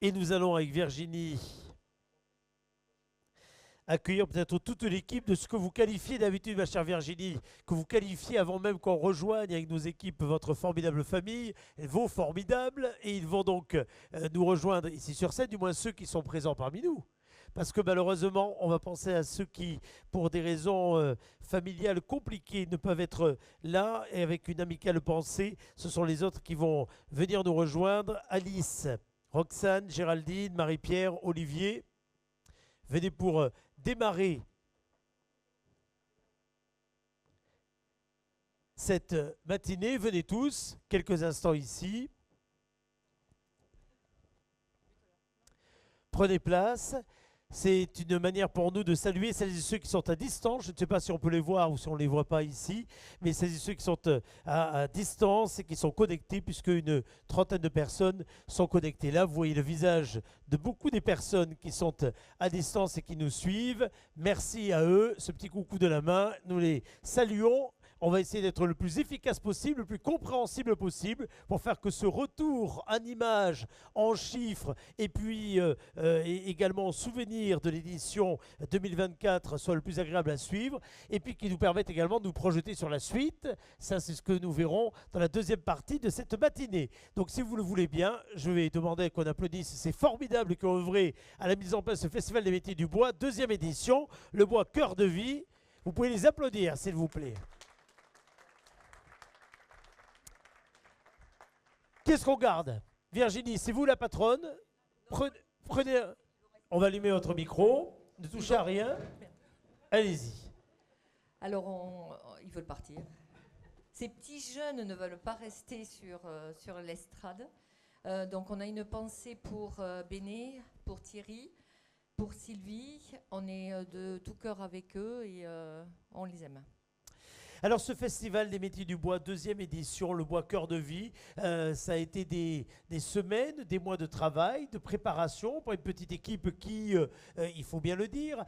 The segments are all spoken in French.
Et nous allons avec Virginie accueillir peut-être toute l'équipe de ce que vous qualifiez d'habitude, ma chère Virginie, que vous qualifiez avant même qu'on rejoigne avec nos équipes votre formidable famille, vos formidables, et ils vont donc nous rejoindre ici sur scène, du moins ceux qui sont présents parmi nous. Parce que malheureusement, on va penser à ceux qui, pour des raisons familiales compliquées, ne peuvent être là, et avec une amicale pensée, ce sont les autres qui vont venir nous rejoindre. Alice, Roxane, Géraldine, Marie-Pierre, Olivier, venez pour démarrer cette matinée. Venez tous, quelques instants ici. Prenez place. C'est une manière pour nous de saluer celles et ceux qui sont à distance. Je ne sais pas si on peut les voir ou si on ne les voit pas ici, mais celles et ceux qui sont à distance et qui sont connectés, puisque une trentaine de personnes sont connectées. Là, vous voyez le visage de beaucoup des personnes qui sont à distance et qui nous suivent. Merci à eux. Ce petit coucou de la main, nous les saluons. On va essayer d'être le plus efficace possible, le plus compréhensible possible pour faire que ce retour en images, en chiffres et puis et également en souvenir de l'édition 2024 soit le plus agréable à suivre et puis qui nous permette également de nous projeter sur la suite. Ça, c'est ce que nous verrons dans la deuxième partie de cette matinée. Donc, si vous le voulez bien, je vais demander qu'on applaudisse ces formidables qui ont œuvré à la mise en place du Festival des métiers du bois, deuxième édition, le bois cœur de vie. Vous pouvez les applaudir, s'il vous plaît. Qu'est-ce qu'on garde? Virginie, c'est vous la patronne. Prenez, on va allumer votre micro. Ne touchez à rien. Allez-y. Alors, ils veulent partir. Ces petits jeunes ne veulent pas rester sur l'estrade. Donc, on a une pensée pour Béné, pour Thierry, pour Sylvie. On est de tout cœur avec eux et on les aime. Alors ce festival des métiers du bois, deuxième édition, le bois cœur de vie, ça a été des semaines, des mois de travail, de préparation pour une petite équipe qui, il faut bien le dire,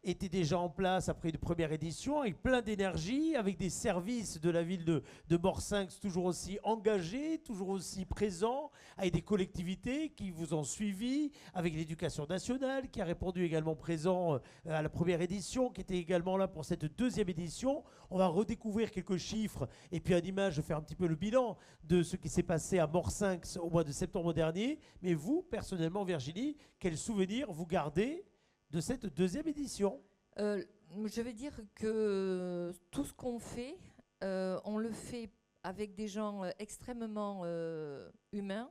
était déjà en place après une première édition avec plein d'énergie, avec des services de la ville de Morsinx toujours aussi engagés, toujours aussi présents, avec des collectivités qui vous ont suivi, avec l'éducation nationale qui a répondu également présent à la première édition, qui était également là pour cette deuxième édition. On va redécouvrir quelques chiffres et puis en image faire un petit peu le bilan de ce qui s'est passé à Morsinx au mois de septembre dernier. Mais vous, personnellement, Virginie, quel souvenir vous gardez de cette deuxième édition? Je vais dire que tout ce qu'on fait, on le fait avec des gens extrêmement humains.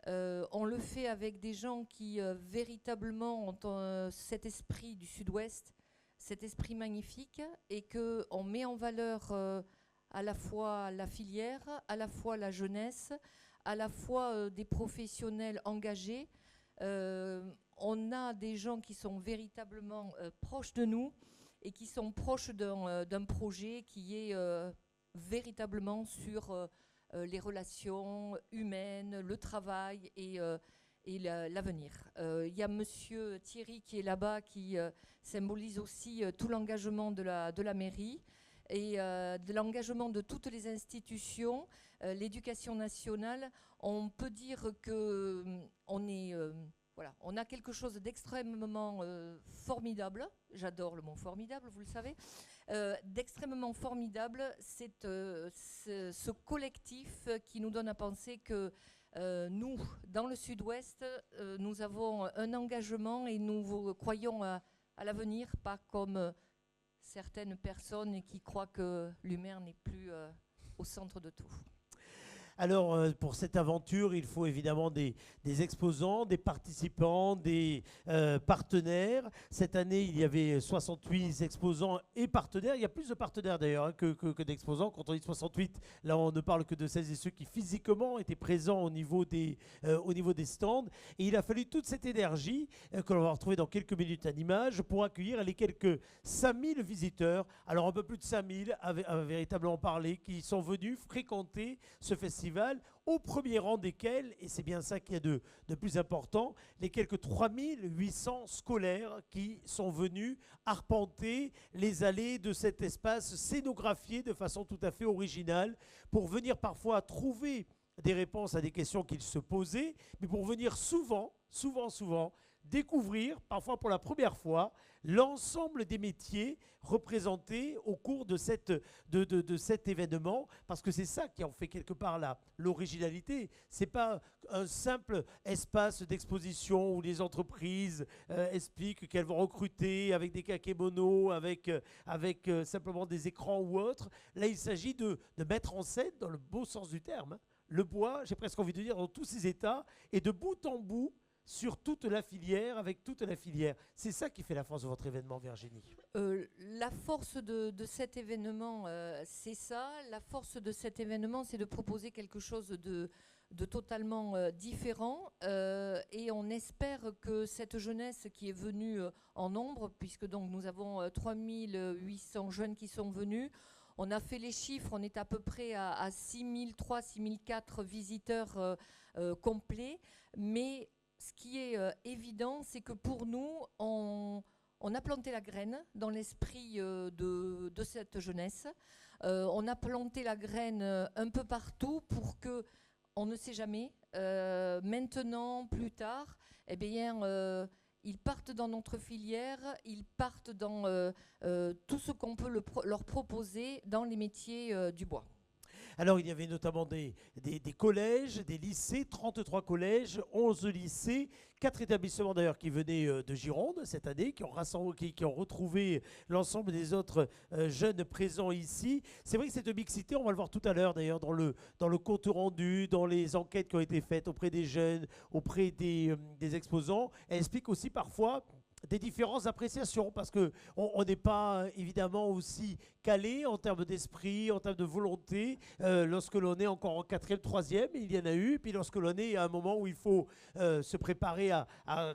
On le fait avec des gens qui véritablement ont cet esprit du Sud-Ouest, cet esprit magnifique, et qu'on met en valeur à la fois la filière, à la fois la jeunesse, à la fois des professionnels engagés. On a des gens qui sont véritablement proches de nous et qui sont proches d'un projet qui est véritablement sur les relations humaines, le travail et l'avenir. Il y a monsieur Thierry qui est là-bas, qui symbolise aussi tout l'engagement de la mairie et de l'engagement de toutes les institutions, l'éducation nationale. On peut dire que voilà, on a quelque chose d'extrêmement formidable. J'adore le mot formidable, vous le savez. D'extrêmement formidable, c'est ce collectif qui nous donne à penser que nous, dans le Sud-Ouest, nous avons un engagement et nous croyons à l'avenir, pas comme certaines personnes qui croient que l'humain n'est plus au centre de tout. Alors, pour cette aventure, il faut évidemment des exposants, des participants, des partenaires. Cette année, il y avait 68 exposants et partenaires. Il y a plus de partenaires d'ailleurs hein, que d'exposants. Quand on dit 68, là, on ne parle que de celles et ceux qui physiquement étaient présents au niveau des stands. Et il a fallu toute cette énergie que l'on va retrouver dans quelques minutes en images pour accueillir les quelques 5000 visiteurs. Alors, un peu plus de 5000 à véritablement parler, qui sont venus fréquenter ce festival, au premier rang desquels, et c'est bien ça qui est de plus important, les quelques 3800 scolaires qui sont venus arpenter les allées de cet espace scénographié de façon tout à fait originale pour venir parfois trouver des réponses à des questions qu'ils se posaient, mais pour venir souvent, découvrir, parfois pour la première fois, l'ensemble des métiers représentés au cours de cet événement, parce que c'est ça qui en fait quelque part l'originalité. Ce n'est pas un simple espace d'exposition où les entreprises expliquent qu'elles vont recruter avec des kakémonos, avec simplement des écrans ou autres. Là, il s'agit de mettre en scène, dans le beau sens du terme, le bois, j'ai presque envie de dire, dans tous ses états, et de bout en bout, sur toute la filière, avec toute la filière. C'est ça qui fait la force de votre événement, Virginie. La force de cet événement, c'est ça. La force de cet événement, c'est de proposer quelque chose de totalement différent. Et on espère que cette jeunesse qui est venue en nombre, puisque donc nous avons 3800 jeunes qui sont venus, on a fait les chiffres, on est à peu près à 6003, 6004 visiteurs complets. Mais ce qui est évident, c'est que pour nous, on a planté la graine dans l'esprit de cette jeunesse. On a planté la graine un peu partout pour que, on ne sait jamais, maintenant, plus tard, eh bien, ils partent dans notre filière, ils partent dans tout ce qu'on peut leur proposer dans les métiers du bois. Alors, il y avait notamment des collèges, des lycées, 33 collèges, 11 lycées, 4 établissements d'ailleurs qui venaient de Gironde cette année, qui ont retrouvé l'ensemble des autres jeunes présents ici. C'est vrai que cette mixité, on va le voir tout à l'heure d'ailleurs dans le compte rendu, dans les enquêtes qui ont été faites auprès des jeunes, auprès des exposants, elle explique aussi parfois des différentes appréciations, parce qu'on n'est pas évidemment aussi calé en termes d'esprit, en termes de volonté, lorsque l'on est encore en quatrième, troisième, il y en a eu, puis lorsque l'on est à un moment où il faut se préparer à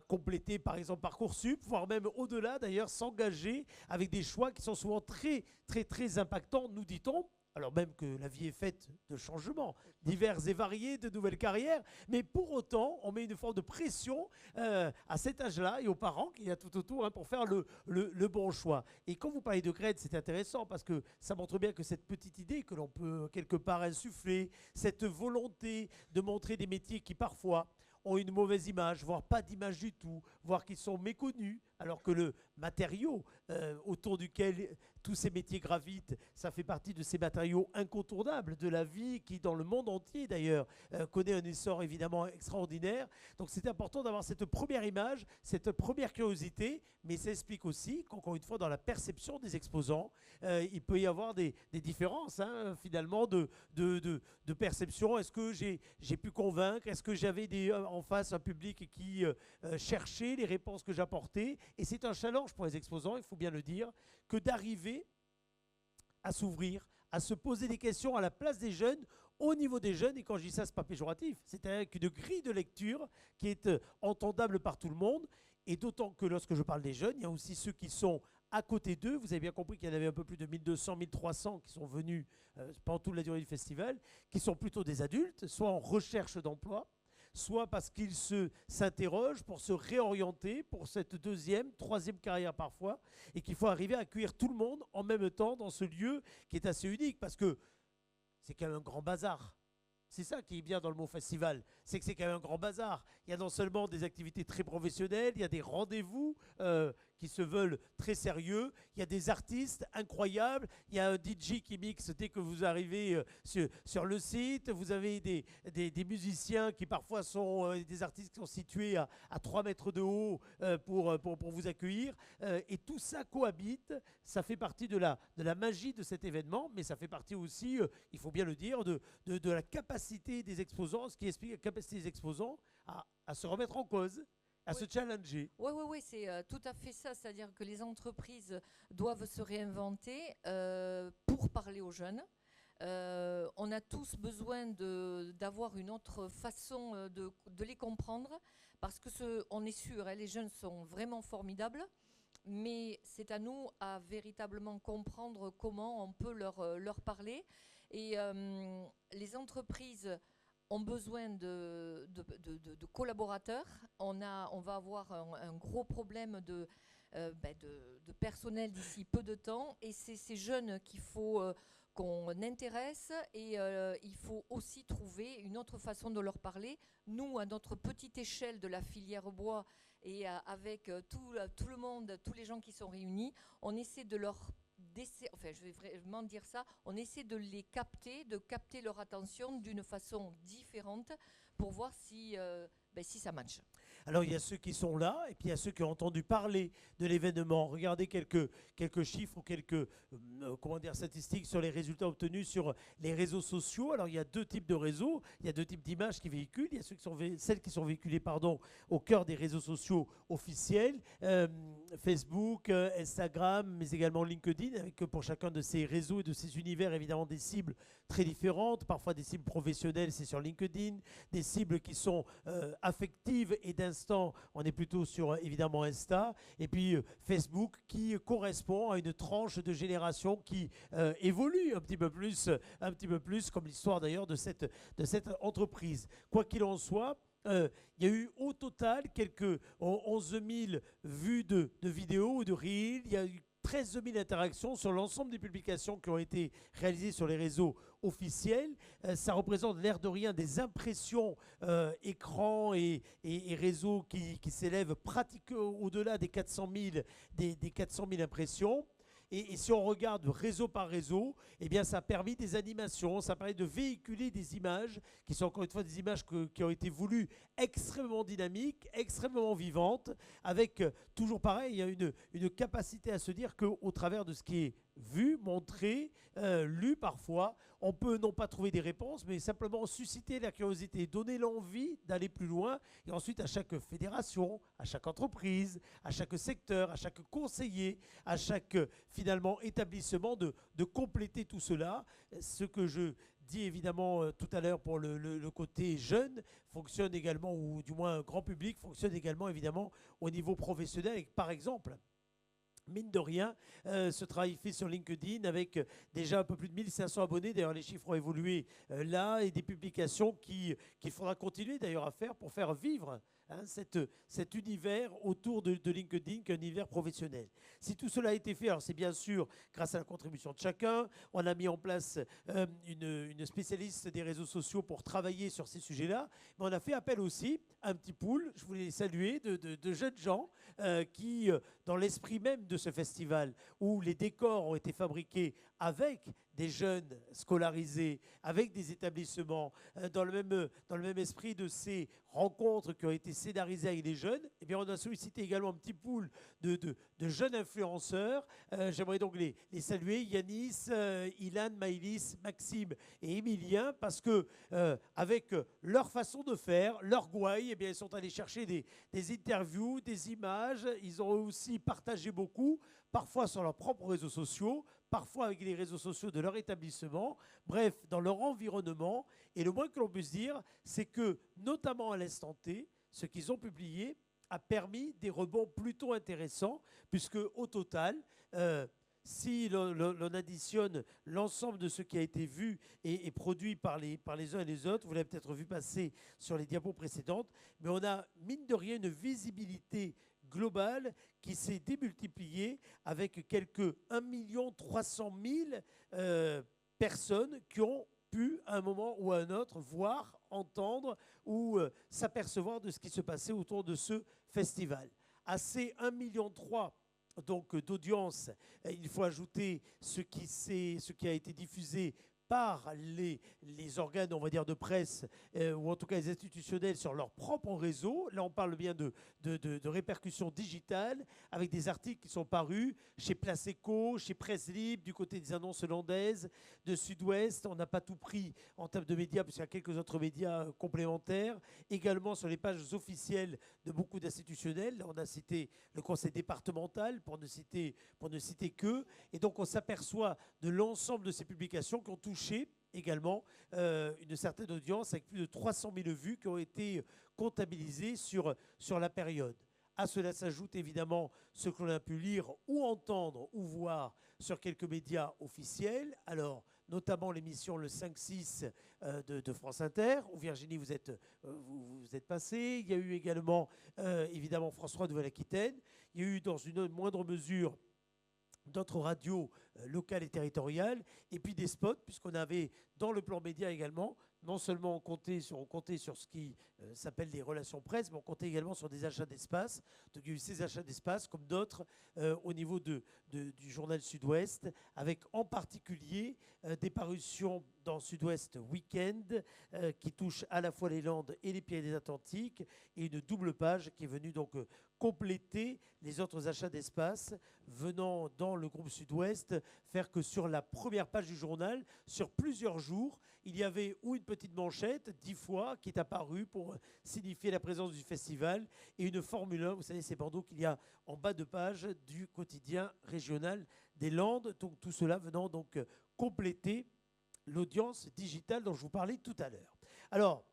compléter par exemple Parcoursup, voire même au-delà d'ailleurs, s'engager avec des choix qui sont souvent très, très, très impactants, nous dit-on, alors même que la vie est faite de changements divers et variés, de nouvelles carrières, mais pour autant, on met une forme de pression à cet âge-là et aux parents qu'il y a tout autour pour faire le bon choix. Et quand vous parlez de graines, c'est intéressant parce que ça montre bien que cette petite idée que l'on peut quelque part insuffler, cette volonté de montrer des métiers qui parfois ont une mauvaise image, voire pas d'image du tout, voire qu'ils sont méconnus, alors que le matériau autour duquel tous ces métiers gravitent, ça fait partie de ces matériaux incontournables de la vie qui, dans le monde entier d'ailleurs, connaît un essor évidemment extraordinaire. Donc c'est important d'avoir cette première image, cette première curiosité, mais ça explique aussi qu'encore une fois, dans la perception des exposants, il peut y avoir des différences finalement de perception. Est-ce que j'ai pu convaincre? Est-ce que j'avais en face un public qui cherchait les réponses que j'apportais? Et c'est un challenge pour les exposants, il faut bien le dire, que d'arriver à s'ouvrir, à se poser des questions à la place des jeunes, au niveau des jeunes, et quand je dis ça, ce n'est pas péjoratif, c'est avec une grille de lecture qui est entendable par tout le monde, et d'autant que lorsque je parle des jeunes, il y a aussi ceux qui sont à côté d'eux. Vous avez bien compris qu'il y en avait un peu plus de 1200, 1300 qui sont venus pendant toute la durée du festival, qui sont plutôt des adultes, soit en recherche d'emploi, soit parce qu'ils s'interrogent pour se réorienter pour cette deuxième, troisième carrière parfois, et qu'il faut arriver à accueillir tout le monde en même temps dans ce lieu qui est assez unique, parce que c'est quand même un grand bazar. C'est ça qui est bien dans le mot festival, c'est que c'est quand même un grand bazar. Il y a non seulement des activités très professionnelles, il y a des rendez-vous qui se veulent très sérieux, il y a des artistes incroyables, il y a un DJ qui mixe dès que vous arrivez sur le site, vous avez des musiciens qui parfois sont des artistes qui sont situés à 3 mètres de haut pour vous accueillir, et tout ça cohabite, ça fait partie de la magie de cet événement, mais ça fait partie aussi, il faut bien le dire, de la capacité des exposants, ce qui explique la capacité des exposants à se remettre en cause, à se challenger. Oui, c'est tout à fait ça. C'est-à-dire que les entreprises doivent se réinventer pour parler aux jeunes. On a tous besoin d'avoir une autre façon de les comprendre, parce que on est sûr, les jeunes sont vraiment formidables, mais c'est à nous à véritablement comprendre comment on peut leur parler. Et les entreprises ont besoin de collaborateurs. On va avoir un gros problème de personnel d'ici peu de temps. Et c'est ces jeunes qu'il faut qu'on intéresse et il faut aussi trouver une autre façon de leur parler. Nous, à notre petite échelle de la filière bois et avec tout le monde, tous les gens qui sont réunis, on essaie de leur enfin, je vais vraiment dire ça, on essaie de les capter, de capter leur attention d'une façon différente pour voir si ça match. Alors il y a ceux qui sont là et puis il y a ceux qui ont entendu parler de l'événement. Regardez quelques chiffres ou quelques statistiques sur les résultats obtenus sur les réseaux sociaux. Alors il y a deux types de réseaux, il y a deux types d'images qui véhiculent. Il y a celles qui sont véhiculées au cœur des réseaux sociaux officiels, Facebook, Instagram, mais également LinkedIn, avec pour chacun de ces réseaux et de ces univers évidemment des cibles très différentes. Parfois des cibles professionnelles, c'est sur LinkedIn, des cibles qui sont affectives et d'instant, on est plutôt sur évidemment Insta, et puis Facebook qui correspond à une tranche de génération qui évolue un petit peu plus, comme l'histoire d'ailleurs de cette entreprise. Quoi qu'il en soit, il y a eu au total quelques 11 000 vues de vidéos ou de reels. Il y a eu 13 000 interactions sur l'ensemble des publications qui ont été réalisées sur les réseaux officiels. Ça représente l'air de rien des impressions écrans et réseaux qui s'élèvent pratiquement au-delà des 400 000 impressions. Et si on regarde réseau par réseau, eh bien, ça a permis des animations, ça permet de véhiculer des images qui sont encore une fois des images qui ont été voulues extrêmement dynamiques, extrêmement vivantes, avec toujours pareil, il y a une capacité à se dire qu'au travers de ce qui est vu, montré, lu parfois, on peut non pas trouver des réponses, mais simplement susciter la curiosité, donner l'envie d'aller plus loin. Et ensuite, à chaque fédération, à chaque entreprise, à chaque secteur, à chaque conseiller, à chaque finalement établissement de compléter tout cela. Ce que je dis évidemment tout à l'heure pour le côté jeune fonctionne également, ou du moins grand public, fonctionne également évidemment au niveau professionnel. Et par exemple, mine de rien, ce travail fait sur LinkedIn avec déjà un peu plus de 1500 abonnés. D'ailleurs, les chiffres ont évolué là, et des publications qu'il faudra continuer d'ailleurs à faire pour faire vivre cet univers autour de LinkedIn, qu'un univers professionnel. Si tout cela a été fait, alors c'est bien sûr grâce à la contribution de chacun. On a mis en place une spécialiste des réseaux sociaux pour travailler sur ces sujets-là, mais on a fait appel aussi à un petit pool, je voulais saluer, de jeunes gens qui, dans l'esprit même de ce festival, où les décors ont été fabriqués avec des jeunes scolarisés, avec des établissements, dans le même esprit de ces rencontres qui ont été scénarisées avec les jeunes, eh bien, on a sollicité également un petit pool de jeunes influenceurs. J'aimerais donc les saluer, Yanis, Ilan, Maïlis, Maxime et Emilien, parce que avec leur façon de faire, leur gouaille, eh bien, ils sont allés chercher des interviews, des images. Ils ont aussi partagé beaucoup, parfois sur leurs propres réseaux sociaux, parfois avec les réseaux sociaux de leur établissement, bref, dans leur environnement. Et le moins que l'on puisse dire, c'est que, notamment à l'instant T, ce qu'ils ont publié a permis des rebonds plutôt intéressants, puisque au total, si l'on additionne l'ensemble de ce qui a été vu et produit par les uns et les autres, vous l'avez peut-être vu passer sur les diapos précédentes, mais on a, mine de rien, une visibilité globale qui s'est démultipliée avec quelques 1 300 000 personnes qui ont pu, à un moment ou à un autre, voir, entendre ou s'apercevoir de ce qui se passait autour de ce festival. À ces 1,3 million donc d'audience, il faut ajouter ce qui a été diffusé par les organes, on va dire, de presse, ou en tout cas les institutionnels sur leur propre réseau. Là, on parle bien de répercussions digitales, avec des articles qui sont parus chez Place Éco, chez Presse Libre, du côté des annonces hollandaises, de Sud-Ouest. On n'a pas tout pris en termes de médias, puisqu'il y a quelques autres médias complémentaires. Également sur les pages officielles de beaucoup d'institutionnels. Là, on a cité le conseil départemental, pour ne citer que. Et donc, on s'aperçoit de l'ensemble de ces publications qui ont touché également une certaine audience, avec plus de 300 000 vues qui ont été comptabilisées sur la période. À cela s'ajoute évidemment ce que l'on a pu lire ou entendre ou voir sur quelques médias officiels. Alors, notamment l'émission le 5-6 de France Inter, où Virginie, vous êtes passée. Il y a eu également, évidemment, France 3 Nouvelle-Aquitaine. Il y a eu, dans une moindre mesure, d'autres radios locales et territoriales, et puis des spots, puisqu'on avait dans le plan média également, non seulement on comptait sur ce qui s'appelle les relations presse, mais on comptait également sur des achats d'espace. Donc il y a eu ces achats d'espace, comme d'autres au niveau du journal Sud-Ouest, avec en particulier des parutions dans Sud-Ouest Week-end, qui touchent à la fois les Landes et les Pyrénées-Atlantiques, et une double page qui est venue donc compléter les autres achats d'espace venant dans le groupe Sud-Ouest, faire que sur la première page du journal, sur plusieurs jours, il y avait ou une petite manchette, 10 fois, qui est apparue pour signifier la présence du festival, et une Formule 1, vous savez, c'est Bordeaux qu'il y a en bas de page du quotidien régional des Landes, donc tout cela venant donc compléter l'audience digitale dont je vous parlais tout à l'heure. Alors,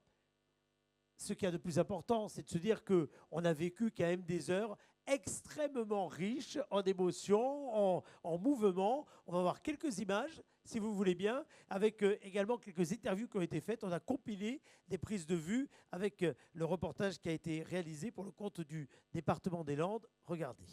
ce qu'il y a de plus important, c'est de se dire qu'on a vécu quand même des heures extrêmement riches en émotions, en mouvements. On va voir quelques images, si vous voulez bien, avec également quelques interviews qui ont été faites. On a compilé des prises de vue avec le reportage qui a été réalisé pour le compte du département des Landes. Regardez.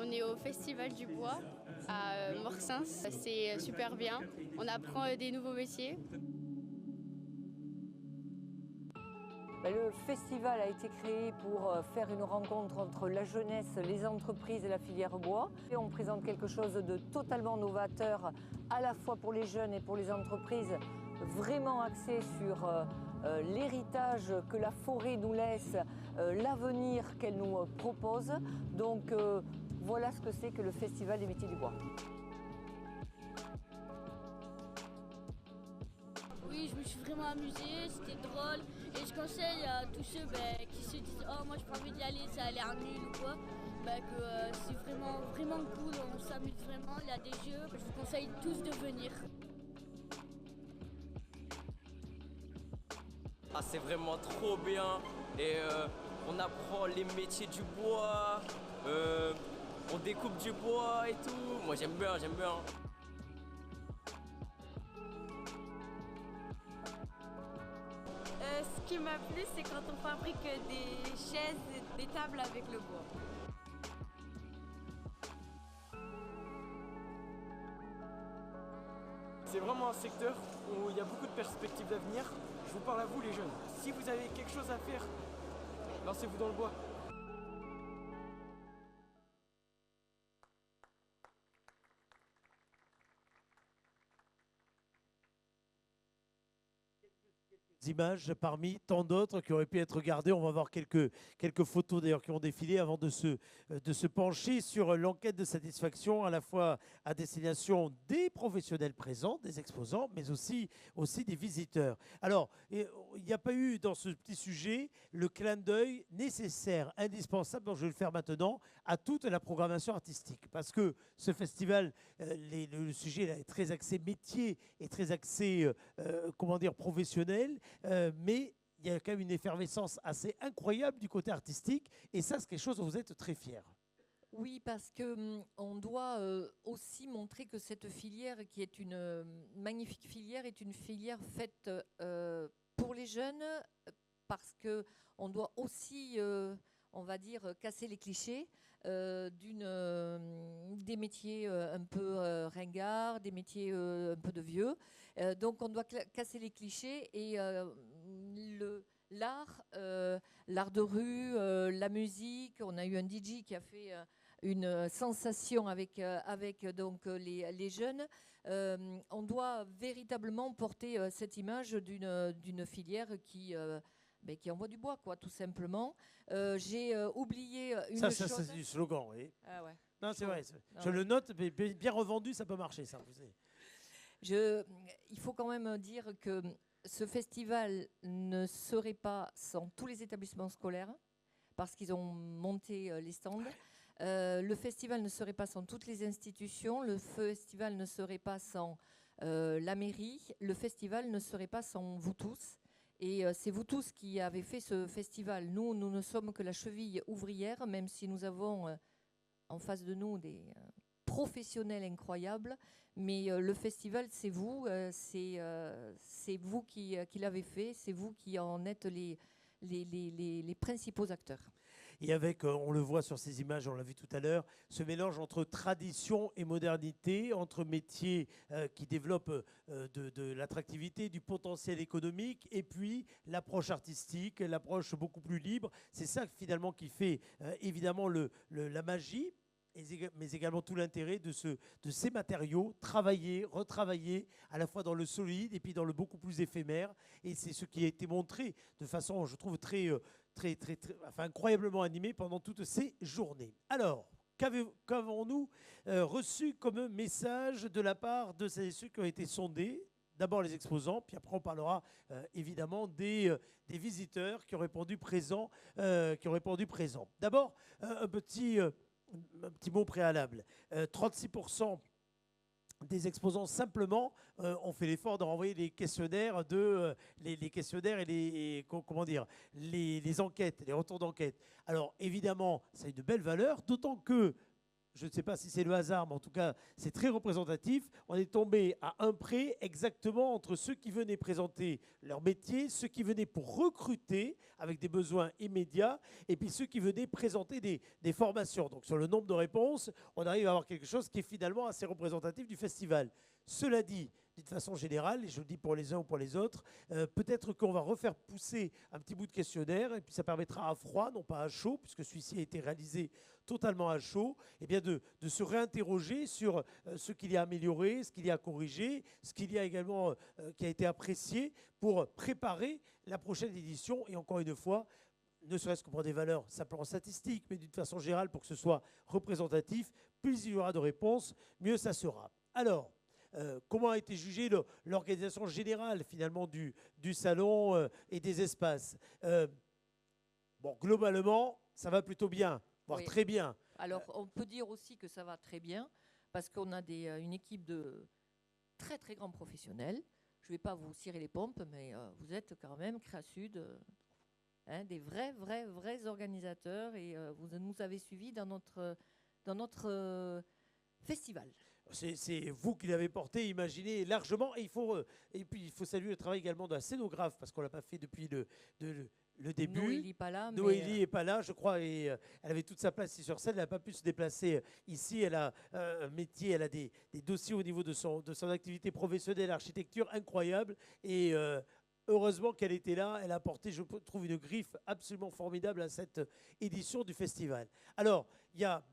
On est au Festival du Bois à Morsins. C'est super bien. On apprend des nouveaux métiers. Le festival a été créé pour faire une rencontre entre la jeunesse, les entreprises et la filière bois. Et on présente quelque chose de totalement novateur, à la fois pour les jeunes et pour les entreprises, vraiment axé sur l'héritage que la forêt nous laisse, l'avenir qu'elle nous propose. Donc voilà ce que c'est que le Festival des métiers du bois. Oui, je me suis vraiment amusée, c'était drôle. Et je conseille à tous ceux qui se disent « Oh, moi, j'ai pas envie d'y aller, ça a l'air nul ou quoi », que c'est vraiment, vraiment cool, on s'amuse vraiment, il y a des jeux. Je vous conseille tous de venir. Ah, c'est vraiment trop bien et on apprend les métiers du bois, on découpe du bois et tout. Moi, j'aime bien, j'aime bien. Ce qui m'a plu, c'est quand on fabrique des chaises et des tables avec le bois. C'est vraiment un secteur où il y a beaucoup de perspectives d'avenir. Je vous parle à vous les jeunes. Si vous avez quelque chose à faire, lancez-vous dans le bois. Images parmi tant d'autres qui auraient pu être regardées. On va voir quelques photos d'ailleurs qui ont défilé avant de se pencher sur l'enquête de satisfaction à la fois à destination des professionnels présents, des exposants, mais aussi des visiteurs. Alors, il n'y a pas eu dans ce petit sujet le clin d'œil nécessaire, indispensable, dont je vais le faire maintenant, à toute la programmation artistique. Parce que ce festival, le sujet là, est très axé métier et très axé, professionnel. Mais il y a quand même une effervescence assez incroyable du côté artistique, et ça, c'est quelque chose dont vous êtes très fiers. Oui, parce qu'on doit aussi montrer que cette filière, qui est une magnifique filière, est une filière faite pour les jeunes, parce qu'on doit aussi, on va dire, casser les clichés des métiers un peu ringards, des métiers un peu de vieux. Donc on doit casser les clichés et l'art de rue, la musique. On a eu un DJ qui a fait une sensation avec donc les jeunes. On doit véritablement porter cette image d'une filière qui envoie du bois, quoi, tout simplement. J'ai oublié une chose. Ça c'est du slogan, oui. Ah ouais. Non, c'est vrai. Ah Je ouais. le note, mais bien revendu, ça peut marcher, ça. Vous savez. Il faut quand même dire que ce festival ne serait pas sans tous les établissements scolaires, parce qu'ils ont monté les stands. Le festival ne serait pas sans toutes les institutions. Le festival ne serait pas sans la mairie. Le festival ne serait pas sans vous tous. Et c'est vous tous qui avez fait ce festival. Nous ne sommes que la cheville ouvrière, même si nous avons en face de nous des professionnels incroyables. Mais le festival, c'est vous. C'est vous qui l'avez fait. C'est vous qui en êtes les principaux acteurs. Et avec, on le voit sur ces images, on l'a vu tout à l'heure, ce mélange entre tradition et modernité, entre métiers qui développent de l'attractivité, du potentiel économique, et puis l'approche artistique, l'approche beaucoup plus libre. C'est ça finalement qui fait évidemment la magie, mais également tout l'intérêt de ces matériaux, travaillés, retravaillés, à la fois dans le solide et puis dans le beaucoup plus éphémère. Et c'est ce qui a été montré de façon, je trouve, incroyablement animé pendant toutes ces journées. Alors, qu'avons-nous reçu comme message de la part de ceux qui ont été sondés? D'abord les exposants, puis après on parlera évidemment des visiteurs qui ont répondu présent. D'abord, un petit mot préalable. 36% des exposants simplement ont fait l'effort de renvoyer les questionnaires, les questionnaires et les enquêtes, les retours d'enquête. Alors évidemment, ça a une belle valeur, d'autant que, je ne sais pas si c'est le hasard, mais en tout cas, c'est très représentatif. On est tombé à un près exactement entre ceux qui venaient présenter leur métier, ceux qui venaient pour recruter avec des besoins immédiats, et puis ceux qui venaient présenter des formations. Donc sur le nombre de réponses, on arrive à avoir quelque chose qui est finalement assez représentatif du festival. Cela dit, d'une façon générale, et je le dis pour les uns ou pour les autres, peut-être qu'on va refaire pousser un petit bout de questionnaire, et puis ça permettra à froid, non pas à chaud, puisque celui-ci a été réalisé totalement à chaud, et bien de se réinterroger sur ce qu'il y a amélioré, ce qu'il y a corrigé, ce qu'il y a également qui a été apprécié pour préparer la prochaine édition. Et encore une fois, ne serait-ce que pour des valeurs simplement statistiques, mais d'une façon générale pour que ce soit représentatif, plus il y aura de réponses, mieux ça sera. Alors, comment a été jugée l'organisation générale finalement du salon et des espaces? Bon, globalement, ça va plutôt bien, voire Oui. très bien. Alors, on peut dire aussi que ça va très bien, parce qu'on a une équipe de très très grands professionnels. Je ne vais pas vous cirer les pompes, mais vous êtes quand même Créasud, des vrais organisateurs, et vous nous avez suivis dans notre festival. C'est vous qui l'avez porté, imaginé largement. Et puis il faut saluer le travail également de la scénographe, parce qu'on ne l'a pas fait depuis le début. Noélie n'est pas là. Noélie n'est pas là, je crois, et elle avait toute sa place ici sur scène. Elle n'a pas pu se déplacer ici. Elle a un métier, elle a des dossiers au niveau de son activité professionnelle, architecture incroyable. Et heureusement qu'elle était là. Elle a apporté, je trouve, une griffe absolument formidable à cette édition du festival. Alors, il y a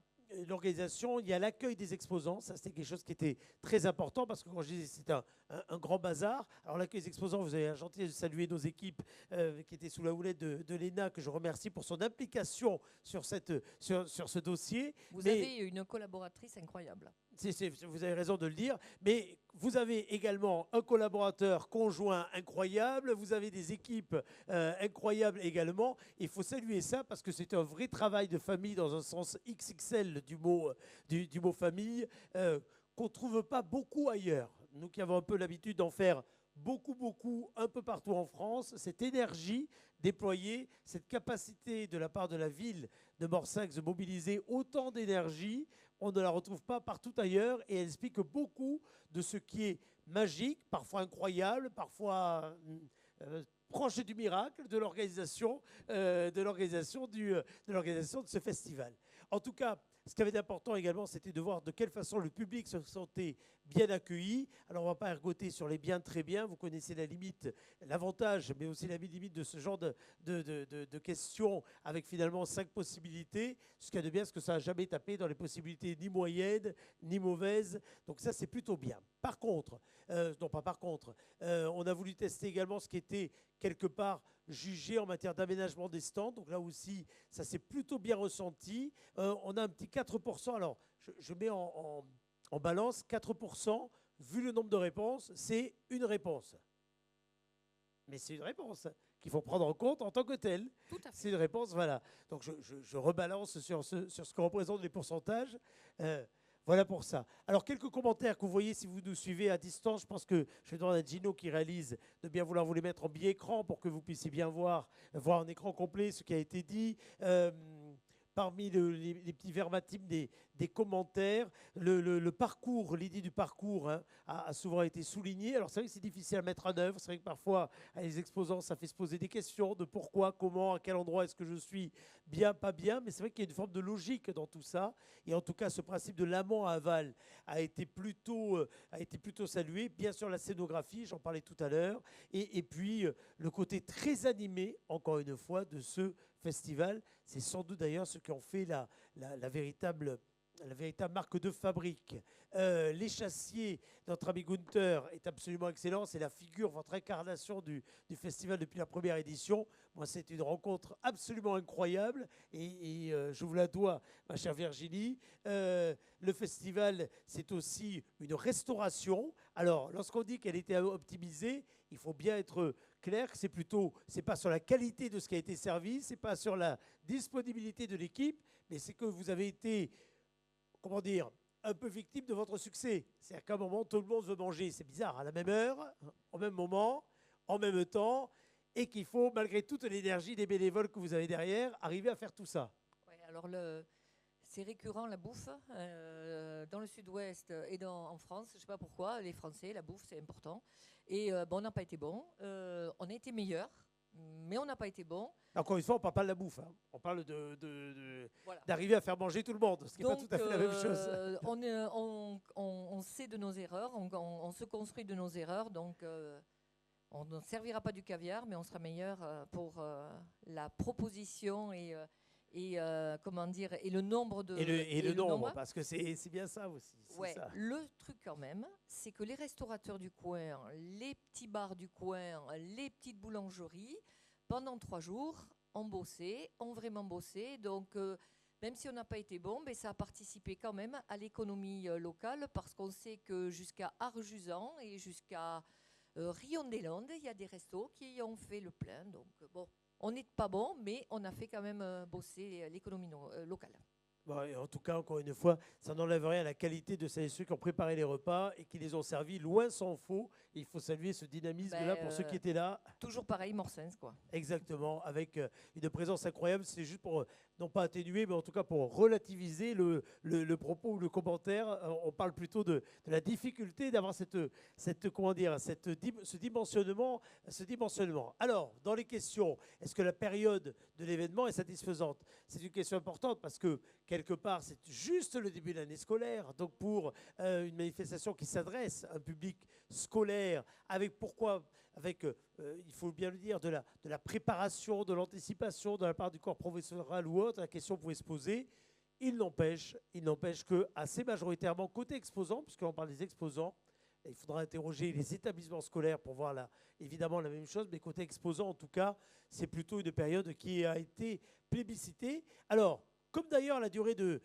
l'organisation, il y a l'accueil des exposants. Ça, c'était quelque chose qui était très important, parce que quand je disais c'était un grand bazar. Alors l'accueil des exposants, vous avez la gentillesse de saluer nos équipes qui étaient sous la houlette de Léna, que je remercie pour son implication sur ce dossier. Vous avez une collaboratrice incroyable. Vous avez raison de le dire, mais vous avez également un collaborateur conjoint incroyable, vous avez des équipes incroyables également. Il faut saluer ça, parce que c'est un vrai travail de famille dans un sens XXL du mot famille, qu'on ne trouve pas beaucoup ailleurs. Nous qui avons un peu l'habitude d'en faire beaucoup, un peu partout en France, cette énergie déployée, cette capacité de la part de la ville de Morsinghes de mobiliser autant d'énergie, on ne la retrouve pas partout ailleurs, et elle explique beaucoup de ce qui est magique, parfois incroyable, parfois proche du miracle de l'organisation de ce festival. En tout cas, Ce qui avait d'important également, c'était de voir de quelle façon le public se sentait bien accueilli. Alors, on ne va pas ergoter sur les biens très bien. Vous connaissez la limite, l'avantage, mais aussi la limite de ce genre de questions avec finalement 5 possibilités. Ce qu'il y a de bien, c'est que ça n'a jamais tapé dans les possibilités ni moyennes, ni mauvaises. Donc ça, c'est plutôt bien. Par contre, non pas par contre, on a voulu tester également ce qui était quelque part jugé en matière d'aménagement des stands. Donc là aussi, ça s'est plutôt bien ressenti. On a un petit 4%. Alors, je mets en balance 4%. Vu le nombre de réponses, c'est une réponse. Mais c'est une réponse qu'il faut prendre en compte en tant que telle. C'est une réponse, voilà. Donc je rebalance sur ce que représentent les pourcentages. Voilà pour ça. Alors, quelques commentaires que vous voyez si vous nous suivez à distance. Je pense que je vais demander à Gino qui réalise de bien vouloir vous les mettre en bi-écran pour que vous puissiez bien voir en écran complet ce qui a été dit. Parmi les petits verbatim des commentaires, le parcours, l'idée du parcours a souvent été soulignée. Alors c'est vrai que c'est difficile à mettre en œuvre. C'est vrai que parfois, à les exposants, ça fait se poser des questions de pourquoi, comment, à quel endroit est-ce que je suis bien, pas bien. Mais c'est vrai qu'il y a une forme de logique dans tout ça. Et en tout cas, ce principe de l'amont à aval a été plutôt salué. Bien sûr, la scénographie, j'en parlais tout à l'heure. Et puis, le côté très animé, encore une fois, de ce festival. C'est sans doute d'ailleurs ce qui en fait la véritable marque de fabrique. Les chassiers, notre ami Gunther est absolument excellent. C'est la figure, votre incarnation du festival depuis la première édition. Moi, c'est une rencontre absolument incroyable et je vous la dois, ma chère Virginie. Le festival, c'est aussi une restauration. Alors, lorsqu'on dit qu'elle était optimisée, il faut bien être clair que c'est pas sur la qualité de ce qui a été servi, c'est pas sur la disponibilité de l'équipe, mais c'est que vous avez été, comment dire, un peu victime de votre succès. C'est-à-dire qu'à un moment, tout le monde veut manger, c'est bizarre, à la même heure, au même moment, en même temps, et qu'il faut, malgré toute l'énergie des bénévoles que vous avez derrière, arriver à faire tout ça. Ouais, alors c'est récurrent la bouffe dans le sud-ouest et en France. Je ne sais pas pourquoi, les Français, la bouffe c'est important. Et on n'a pas été bon. On a été meilleurs, mais on n'a pas été bon. Encore une fois, on ne parle pas de la bouffe. On parle d'arriver à faire manger tout le monde, ce qui n'est pas tout à fait la même chose. On sait de nos erreurs, on se construit de nos erreurs. Donc on ne servira pas du caviar, mais on sera meilleur pour la proposition et comment dire, et le nombre de... Et le nombre, parce que c'est bien ça aussi. Ouais, ça. Le truc quand même, c'est que les restaurateurs du coin, les petits bars du coin, les petites boulangeries, pendant 3 jours, ont vraiment bossé. Donc, même si on n'a pas été bon, mais ça a participé quand même à l'économie locale, parce qu'on sait que jusqu'à Arjusan et jusqu'à Rion-des-Landes, il y a des restos qui ont fait le plein. Donc, bon... On n'est pas bon, mais on a fait quand même bosser l'économie locale. Bon, en tout cas, encore une fois, ça n'enlève rien à la qualité de celles et ceux qui ont préparé les repas et qui les ont servis, loin s'en faut. Il faut saluer ce dynamisme-là pour ceux qui étaient là. Toujours pareil, Morsens, quoi. Exactement, avec une présence incroyable. C'est juste pour, non pas atténuer, mais en tout cas pour relativiser le propos ou le commentaire. On parle plutôt de la difficulté d'avoir ce dimensionnement. Alors, dans les questions, est-ce que la période de l'événement est satisfaisante? C'est une question importante parce que, quelque part, c'est juste le début de l'année scolaire. Donc, pour une manifestation qui s'adresse à un public scolaire, avec, il faut bien le dire, de la préparation, de l'anticipation de la part du corps professoral ou autre, la question pouvait se poser. Il n'empêche que, assez majoritairement, côté exposants, puisqu'on parle des exposants, il faudra interroger les établissements scolaires pour voir évidemment la même chose, mais côté exposants, en tout cas, c'est plutôt une période qui a été plébiscitée. Alors, comme d'ailleurs la durée de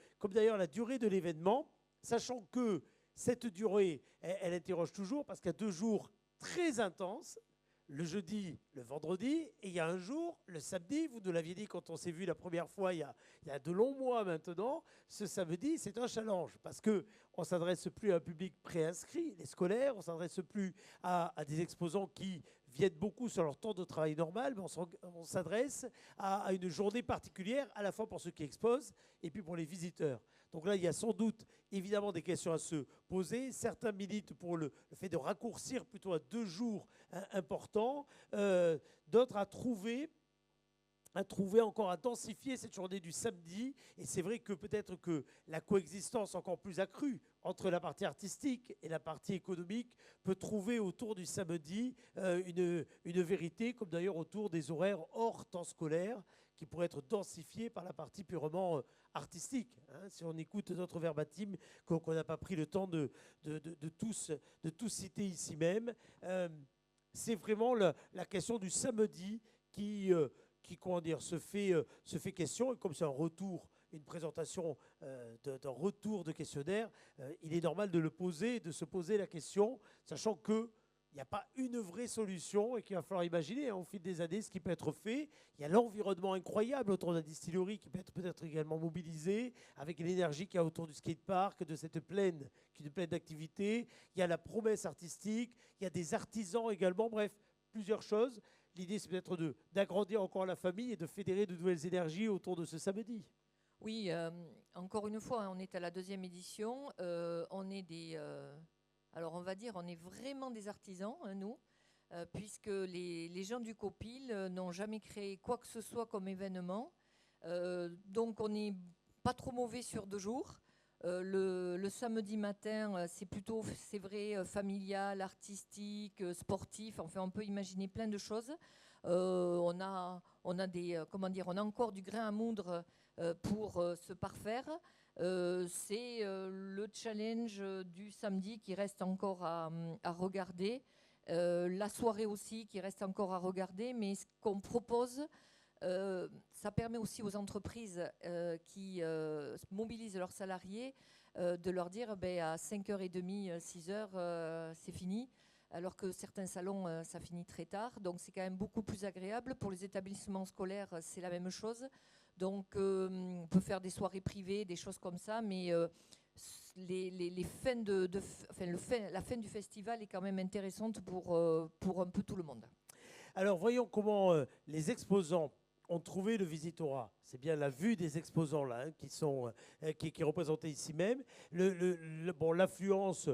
l'événement, sachant que cette durée, elle interroge toujours, parce qu'il y a 2 jours très intenses, le jeudi, le vendredi, et il y a un jour, le samedi. Vous nous l'aviez dit quand on s'est vu la première fois, il y a de longs mois maintenant. Ce samedi, c'est un challenge parce qu'on ne s'adresse plus à un public préinscrit, les scolaires, on ne s'adresse plus à des exposants qui viennent beaucoup sur leur temps de travail normal, mais on s'adresse à une journée particulière, à la fois pour ceux qui exposent et puis pour les visiteurs. Donc là, il y a sans doute évidemment des questions à se poser. Certains militent pour le fait de raccourcir plutôt à 2 jours importants. D'autres à trouver à trouver encore à densifier cette journée du samedi. Et c'est vrai que peut-être que la coexistence encore plus accrue entre la partie artistique et la partie économique peut trouver autour du samedi une vérité, comme d'ailleurs autour des horaires hors temps scolaire, qui pourraient être densifiés par la partie purement artistique. Hein. Si on écoute notre verbatim, qu'on n'a pas pris le temps de tous citer ici même, c'est vraiment la question du samedi qui comment dire, se fait question. Et comme c'est un retour, une présentation d'un retour de questionnaire, il est normal de le poser, de se poser la question, sachant qu'il n'y a pas une vraie solution et qu'il va falloir imaginer au fil des années ce qui peut être fait. Il y a l'environnement incroyable autour de la distillerie qui peut être peut-être également mobilisé, avec l'énergie qu'il y a autour du skatepark, de cette plaine, qui est une plaine d'activité. Il y a la promesse artistique, il y a des artisans également, bref, plusieurs choses. L'idée, c'est peut-être d'agrandir encore la famille et de fédérer de nouvelles énergies autour de ce samedi. Oui, encore une fois, on est à la 2e édition. On est alors on va dire, on est vraiment des artisans, hein, nous, puisque les gens du Copil n'ont jamais créé quoi que ce soit comme événement. Donc on n'est pas trop mauvais sur 2 jours. Le samedi matin, c'est plutôt, c'est vrai, familial, artistique, sportif. Enfin, on peut imaginer plein de choses. On a on a encore du grain à moudre pour se parfaire. C'est le challenge du samedi qui reste encore à regarder. La soirée aussi qui reste encore à regarder. Mais ce qu'on propose, ça permet aussi aux entreprises qui mobilisent leurs salariés de leur dire à 5h30, 6h, c'est fini. Alors que certains salons, ça finit très tard. Donc c'est quand même beaucoup plus agréable. Pour les établissements scolaires, c'est la même chose. Donc on peut faire des soirées privées, des choses comme ça. Mais les fins la fin du festival est quand même intéressante pour un peu tout le monde. Alors voyons comment les exposants ont trouvé le Visitora. C'est bien la vue des exposants là, hein, qui est représentée ici même. Bon, l'affluence,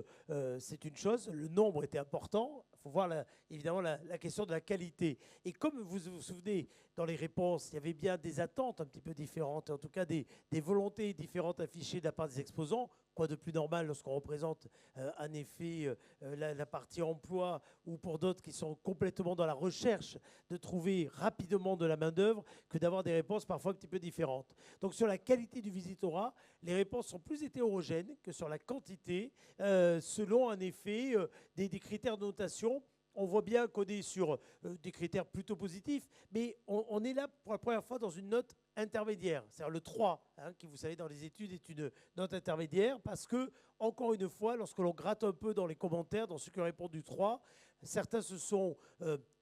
c'est une chose. Le nombre était important. Il faut voir évidemment la question de la qualité. Et comme vous vous souvenez, dans les réponses, il y avait bien des attentes un petit peu différentes, en tout cas des volontés différentes affichées de la part des exposants. Quoi de plus normal lorsqu'on représente en effet la partie emploi ou pour d'autres qui sont complètement dans la recherche de trouver rapidement de la main-d'œuvre que d'avoir des réponses parfois un petit peu différentes. Donc sur la qualité du Visitora, les réponses sont plus hétérogènes que sur la quantité, selon en effet des critères de notation. On voit bien qu'on est sur des critères plutôt positifs, mais on est là pour la première fois dans une note intermédiaire. C'est-à-dire le 3, hein, qui, vous savez, dans les études, est une note intermédiaire parce que, encore une fois, lorsque l'on gratte un peu dans les commentaires, dans ceux qui ont répondu 3, certains se sont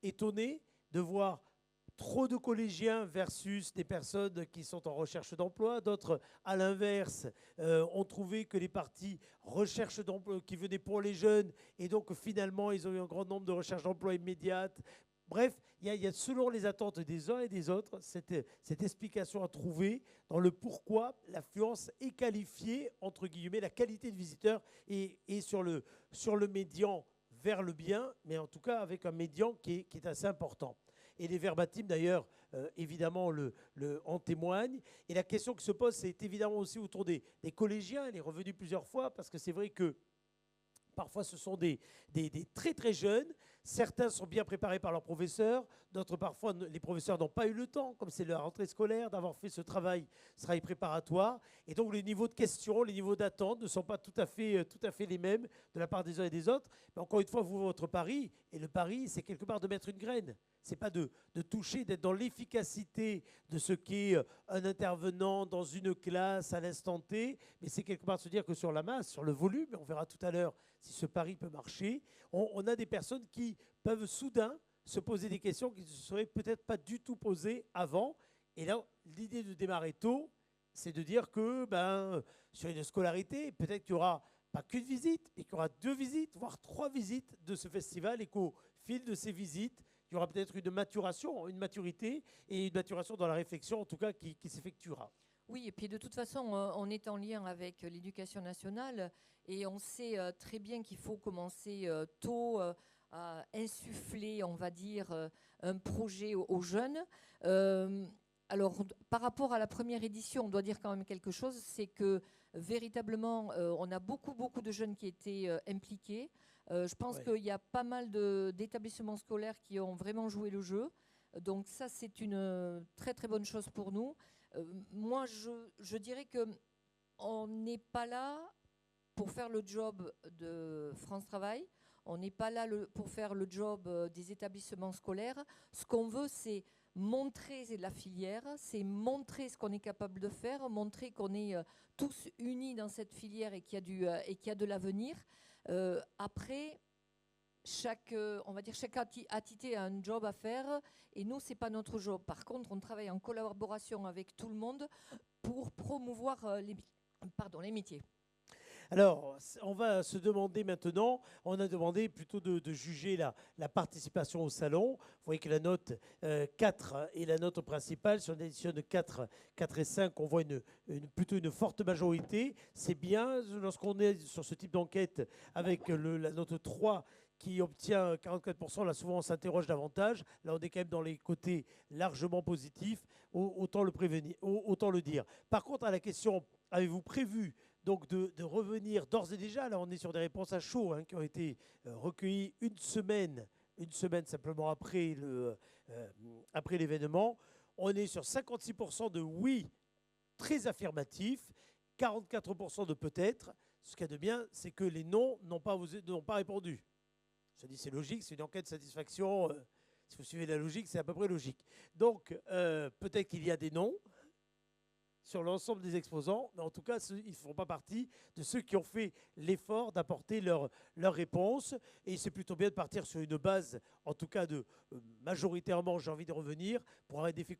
étonnés de voir trop de collégiens versus des personnes qui sont en recherche d'emploi. D'autres, à l'inverse, ont trouvé que les parties recherche d'emploi qui venaient pour les jeunes, et donc finalement, ils ont eu un grand nombre de recherches d'emploi immédiates. Bref, il y a selon les attentes des uns et des autres cette explication à trouver dans le pourquoi l'affluence est qualifiée, entre guillemets, la qualité de visiteur est sur le médian vers le bien, mais en tout cas avec un médian qui est assez important. Et les verbatims, d'ailleurs, évidemment, en témoignent. Et la question qui se pose, c'est évidemment aussi autour des collégiens. Elle est revenue plusieurs fois, parce que c'est vrai que parfois, ce sont des très très jeunes. Certains sont bien préparés par leurs professeurs. D'autres, parfois, les professeurs n'ont pas eu le temps, comme c'est la rentrée scolaire, d'avoir fait ce travail préparatoire. Et donc, les niveaux de questions, les niveaux d'attente ne sont pas tout à fait les mêmes de la part des uns et des autres. Mais encore une fois, vous, votre pari, et le pari, c'est quelque part de mettre une graine. Ce n'est pas de toucher, d'être dans l'efficacité de ce qu'est un intervenant dans une classe à l'instant T, mais c'est quelque part de se dire que sur la masse, sur le volume, on verra tout à l'heure si ce pari peut marcher, on a des personnes qui peuvent soudain se poser des questions qui ne se seraient peut-être pas du tout posées avant. Et là, l'idée de démarrer tôt, c'est de dire que sur une scolarité, peut-être qu'il n'y aura pas qu'une visite, mais qu'il y aura 2 visites, voire 3 visites de ce festival, et qu'au fil de ces visites, il y aura peut-être une maturité et une maturation dans la réflexion, en tout cas, qui s'effectuera. Oui, et puis de toute façon, on est en lien avec l'éducation nationale et on sait très bien qu'il faut commencer tôt à insuffler, on va dire, un projet aux jeunes. Alors, par rapport à la première édition, on doit dire quand même quelque chose, c'est que véritablement, on a beaucoup de jeunes qui étaient impliqués. Je pense qu'il y a pas mal d'établissements scolaires qui ont vraiment joué le jeu. Donc ça, c'est une très bonne chose pour nous. Moi, je dirais qu'on n'est pas là pour faire le job de France Travail. On n'est pas là pour faire le job des établissements scolaires. Ce qu'on veut, c'est montrer la filière, c'est montrer ce qu'on est capable de faire, montrer qu'on est tous unis dans cette filière et qu'il y a de l'avenir. Après, chaque entité a un job à faire et nous, ce n'est pas notre job. Par contre, on travaille en collaboration avec tout le monde pour promouvoir les métiers. Alors, on va se demander maintenant, on a demandé plutôt de juger la participation au salon. Vous voyez que la note 4 est la note principale. Sur l'édition de 4 et 5, on voit plutôt une forte majorité. C'est bien lorsqu'on est sur ce type d'enquête avec la note 3 qui obtient 44%. Là, souvent, on s'interroge davantage. Là, on est quand même dans les côtés largement positifs. Autant le dire. Par contre, à la question, avez-vous prévu donc de revenir d'ores et déjà, là on est sur des réponses à chaud qui ont été recueillies une semaine simplement après l'événement. On est sur 56% de oui très affirmatif, 44% de peut-être. Ce qu'il y a de bien, c'est que les non n'ont pas répondu. Je dis c'est logique, c'est une enquête de satisfaction. Si vous suivez la logique, c'est à peu près logique. Donc peut-être qu'il y a des non sur l'ensemble des exposants, mais en tout cas, ils ne font pas partie de ceux qui ont fait l'effort d'apporter leur réponse. Et c'est plutôt bien de partir sur une base, en tout cas majoritairement, j'ai envie de revenir, pour avoir des faits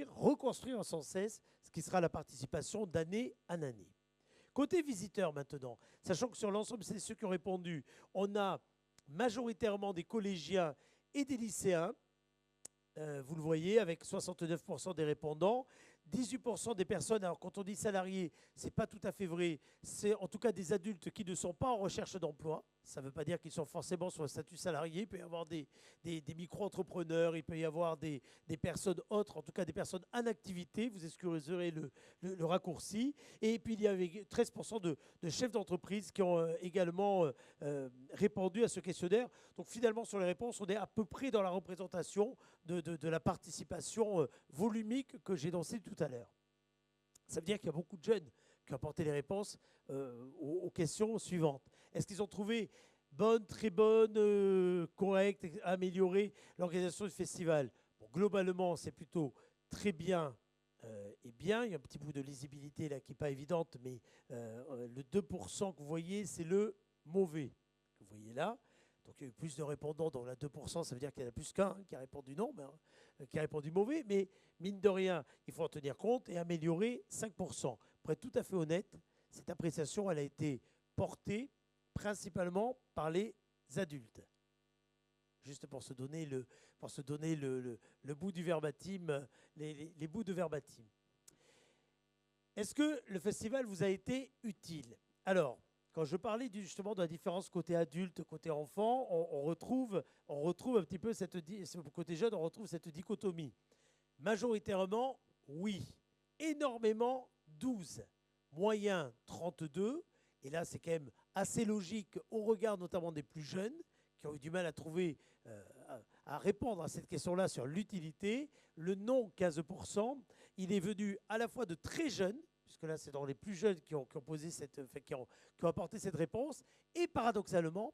reconstruire sans cesse ce qui sera la participation d'année en année. Côté visiteurs maintenant, sachant que sur l'ensemble, c'est ceux qui ont répondu, on a majoritairement des collégiens et des lycéens, vous le voyez, avec 69% des répondants. 18% des personnes, alors quand on dit salariés, ce n'est pas tout à fait vrai, c'est en tout cas des adultes qui ne sont pas en recherche d'emploi. Ça ne veut pas dire qu'ils sont forcément sur le statut salarié. Il peut y avoir des micro-entrepreneurs, il peut y avoir des personnes autres, en tout cas des personnes en activité. Vous excuserez le raccourci. Et puis il y avait 13% de chefs d'entreprise qui ont également répondu à ce questionnaire. Donc finalement, sur les réponses, on est à peu près dans la représentation de la participation volumique que j'ai énoncée tout à l'heure. Ça veut dire qu'il y a beaucoup de jeunes qui ont apporté les réponses aux questions suivantes. Est-ce qu'ils ont trouvé bonne, très bonne, correcte, améliorée l'organisation du festival? Bon, globalement, c'est plutôt très bien et bien. Il y a un petit bout de lisibilité là qui n'est pas évidente, mais le 2% que vous voyez, c'est le mauvais que vous voyez là. Donc il y a eu plus de répondants, donc là 2%, ça veut dire qu'il y en a plus qu'un qui a répondu non, mais, qui a répondu mauvais. Mais mine de rien, il faut en tenir compte et améliorer 5%. Pour être tout à fait honnête, cette appréciation, elle a été portée principalement par les adultes. Juste pour se donner le bout du verbatim, les bouts de verbatim. Est-ce que le festival vous a été utile? Alors, quand je parlais justement de la différence côté adulte, côté enfant, on retrouve un petit peu côté jeune, on retrouve cette dichotomie. Majoritairement, oui. Énormément, 12. Moyen, 32. Et là, c'est quand même assez logique au regard notamment des plus jeunes qui ont eu du mal à trouver, à répondre à cette question-là sur l'utilité. Le non, 15%. Il est venu à la fois de très jeunes, puisque là, c'est dans les plus jeunes qui ont apporté cette réponse, et paradoxalement,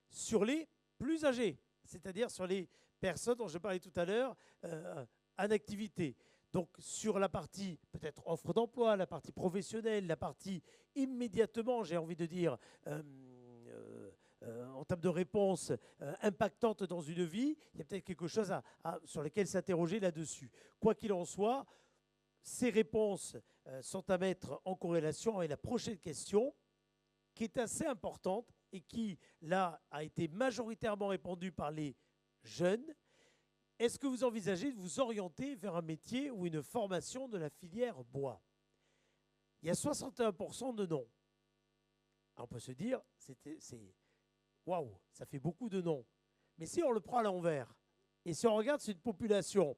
sur les plus âgés, c'est-à-dire sur les personnes dont je parlais tout à l'heure, en activité. Donc, sur la partie peut-être offre d'emploi, la partie professionnelle, la partie immédiatement, j'ai envie de dire, en termes de réponse impactante dans une vie, il y a peut-être quelque chose sur lequel s'interroger là-dessus. Quoi qu'il en soit, ces réponses sont à mettre en corrélation avec la prochaine question, qui est assez importante et qui, là, a été majoritairement répondue par les jeunes. Est-ce que vous envisagez de vous orienter vers un métier ou une formation de la filière bois? Il y a 61% de non. Alors on peut se dire, waouh, ça fait beaucoup de non. Mais si on le prend à l'envers, et si on regarde cette population,